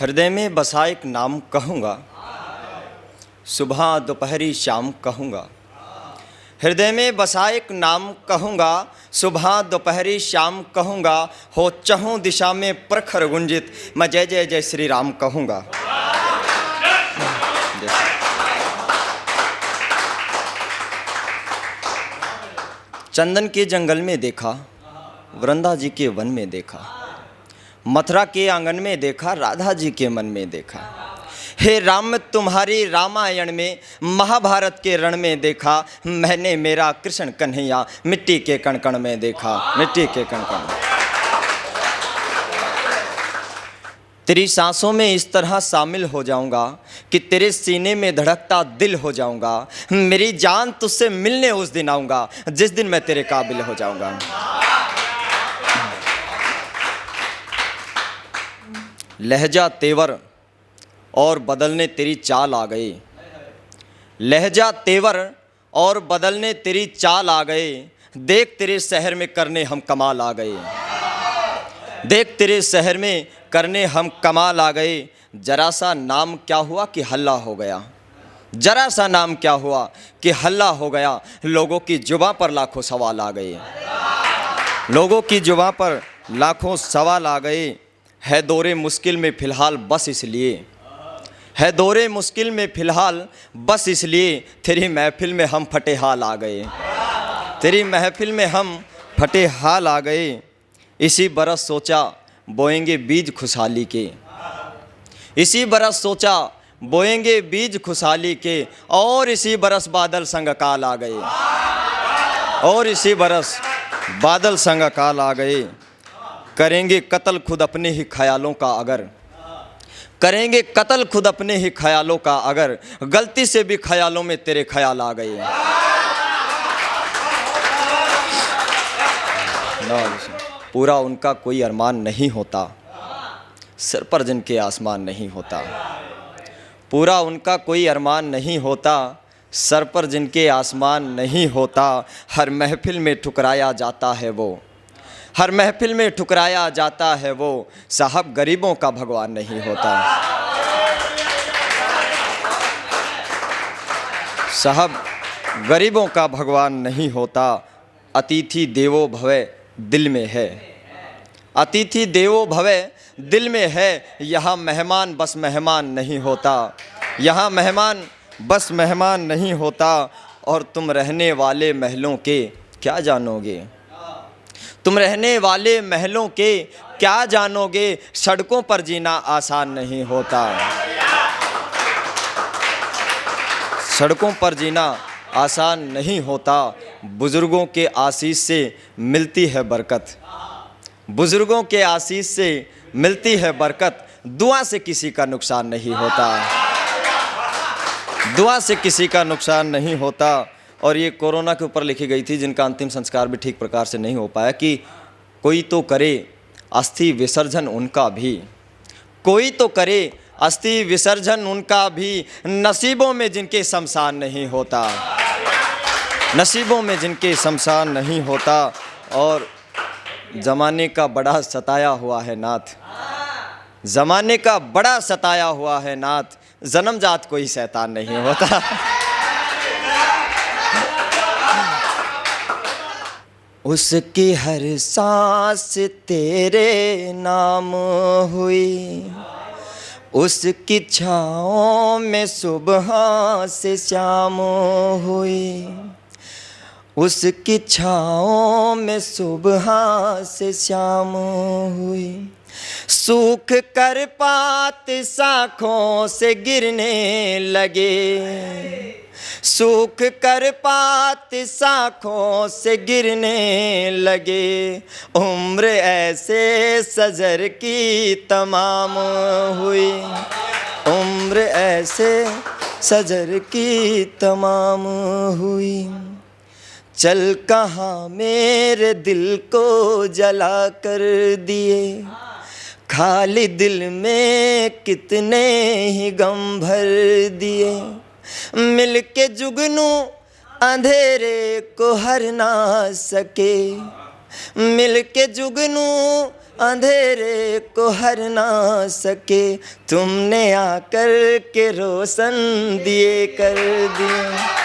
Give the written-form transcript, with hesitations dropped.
हृदय में बसा एक नाम कहूँगा, सुबह दोपहरी शाम कहूँगा। हृदय में बसा एक नाम कहूँगा, सुबह दोपहरी शाम कहूँगा। हो चहुँ दिशा में प्रखर गुंजित, मैं जय जय जय श्री राम कहूँगा। चंदन के जंगल में देखा, वृंदा जी के वन में देखा, मथुरा के आंगन में देखा, राधा जी के मन में देखा। हे राम तुम्हारी रामायण में, महाभारत के रण में देखा। मैंने मेरा कृष्ण कन्हैया मिट्टी के कण कण में देखा, मिट्टी के कण कण में। तेरी सांसों में इस तरह शामिल हो जाऊंगा कि तेरे सीने में धड़कता दिल हो जाऊंगा। मेरी जान तुझसे मिलने उस दिन आऊंगा जिस दिन मैं तेरे काबिल हो जाऊंगा। लहजा तेवर और बदलने तेरी चाल आ गई, लहजा तेवर और बदलने तेरी चाल आ गए। देख तेरे शहर में करने हम कमाल आ गए, देख तेरे शहर में करने हम कमाल आ गए। जरा सा नाम क्या हुआ कि हल्ला हो गया, जरा सा नाम क्या हुआ कि हल्ला हो गया। लोगों की जुबां पर लाखों सवाल आ गए, लोगों की जुबां पर लाखों सवाल आ गए। है दौरे मुश्किल में फ़िलहाल बस इसलिए, है दौरे मुश्किल में फ़िलहाल बस इसलिए। तेरी महफिल में हम फटे हाल आ गए, तेरी महफिल में हम फटे हाल आ गए। इसी बरस सोचा बोएंगे बीज खुशहाली के, इसी बरस सोचा बोएंगे बीज खुशहाली के। और इसी बरस बादल संग काल आ गए, और इसी बरस बादल संग काल आ गए। करेंगे कत्ल खुद अपने ही ख्यालों का अगर, करेंगे कत्ल खुद अपने ही ख्यालों का अगर। गलती से भी ख्यालों में तेरे ख्याल आ गए। पूरा उनका कोई अरमान नहीं होता, सर पर जिनके आसमान नहीं होता। पूरा उनका कोई अरमान नहीं होता, सर पर जिनके आसमान नहीं होता। हर महफिल में ठुकराया जाता है वो, हर महफिल में ठुकराया जाता है वो। साहब गरीबों का भगवान नहीं होता, साहब गरीबों का भगवान नहीं होता। अतिथि देवो भव दिल में है, अतिथि देवो भव दिल में है। यहाँ मेहमान बस मेहमान नहीं होता, यहाँ मेहमान बस मेहमान नहीं होता। और तुम रहने वाले महलों के क्या जानोगे, तुम रहने वाले महलों के क्या जानोगे। सड़कों पर जीना आसान नहीं होता, सड़कों पर जीना आसान नहीं होता। बुज़ुर्गों के आशीष से मिलती है बरकत, बुज़ुर्गों के आशीष से मिलती है बरकत। दुआ से किसी का नुकसान नहीं होता, दुआ से किसी का नुकसान नहीं होता। और ये कोरोना के ऊपर लिखी गई थी, जिनका अंतिम संस्कार भी ठीक प्रकार से नहीं हो पाया, कि कोई तो करे अस्थि विसर्जन उनका भी, कोई तो करे अस्थि विसर्जन उनका भी। नसीबों में जिनके शमशान नहीं होता, नसीबों में जिनके शमशान नहीं होता। और ज़माने का बड़ा सताया हुआ है नाथ, ज़माने का बड़ा सताया हुआ है नाथ। जन्मजात कोई शैतान नहीं होता। उसकी हर सांस तेरे नाम हुई, उसकी छाँव में सुबह से शाम हुई, उसकी छाँव में सुबह से शाम हुई। सूख कर पात शाखों से गिरने लगे, सूख कर पात शाखों से गिरने लगे। उम्र ऐसे सजर की तमाम हुई, उम्र ऐसे सजर की तमाम हुई। चल कहाँ मेरे दिल को जला कर दिए, खाली दिल में कितने ही गम भर दिए। मिल के जुगनू अंधेरे को हर ना सके, मिल के जुगनू अंधेरे को हर ना सके, तुमने आकर के रोशन दिए कर दिए।